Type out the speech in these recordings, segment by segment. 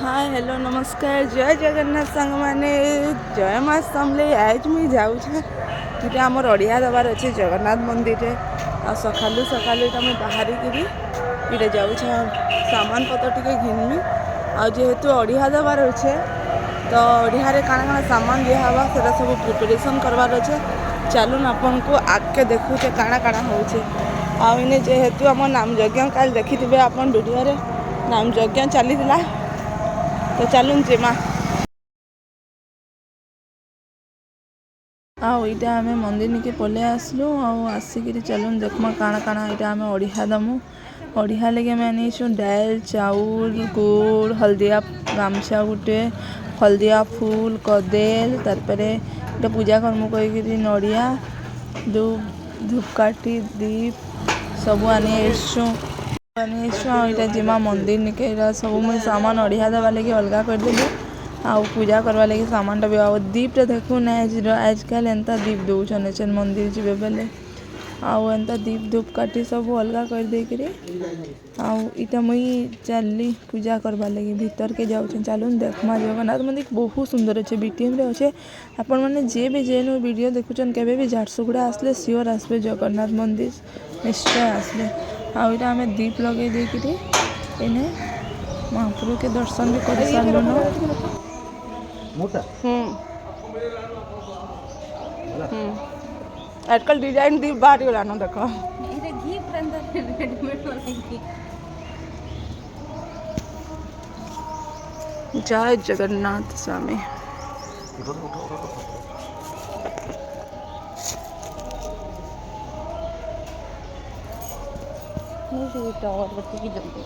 hi hello नमस्कार जय जगन्नाथ सांग मैंने जय माँ समले आज मुझे जाऊँ ये आमर अड़िया दबार अच्छे जगन्नाथ मंदिर रे आ सकालू सकालू मुझे बाहर ये जाऊँ सामान पत्र टे घिनमी आ जेहेतु अड़िया दबार अच्छे तो अड़िया काଣା काଣା सामान दिहवा से सब प्रिपरेशन करवार अच्छे चलून आपन को आगे देखुचे काଣା काଣା होचे आने जेहेतु आम नाम यज्ञ काल देखी थे आपन वीडियो रे नाम यज्ञ चली तो चलून जीमा आईटा आम मंदिर निके पलि आसलु आसिक चलून देखमा काଣା काଣା यहाँ आम अड़िया दमु अड़िया लगे आम आनीचु डाल चाउल गुड़ हल्दिया गामछा गुटे हल्दिया फूल कदेल तारपरे इटा पूजा करमु कहीकि नड़िया धूपकाठी दीप सब आनीचु यहाँ जिमा मंदिर निके सब मुझे सामान अड़िया दबा लगे अलगा करदेली आ पूजा करवा लगे सामान टा भी आ दीप टा देखु ना आजकल एंता दीप दौन एचन मंदिर जी बेले आंता दीप धूप काटी सब अलगा कर देकरी आईटा मुई चलली पूजा करवा लगे भीतर के जाऊँ चलून देखमा जगन्नाथ मंदिर बहुत सुंदर अच्छे बीटीएम रे अच्छे आपण मैंने जे भी जेन वीडियो देखुचन केबे भी झारसुगुड़ा आसले सियोर आसबे जगन्नाथ मंदिर निश्चय आसले आईटा आम दीप लगे देकरी इन्हें महाप्रभु के दर्शन भी कर सारू आजकल डिजाइन दीप बाहर गला न देख जय जगन्नाथ स्वामी अगरबत्ती की जल्दी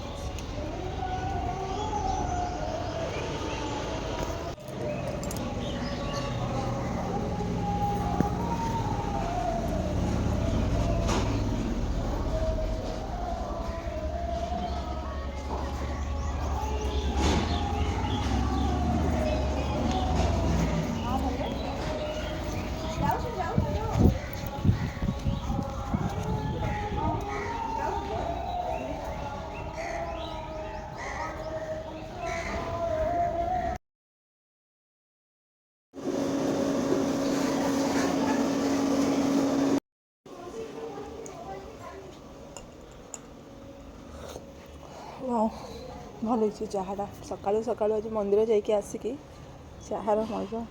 भल चाहाटा सकालू सकालू आज मंदिर जाकि आसिकी चाहार मजा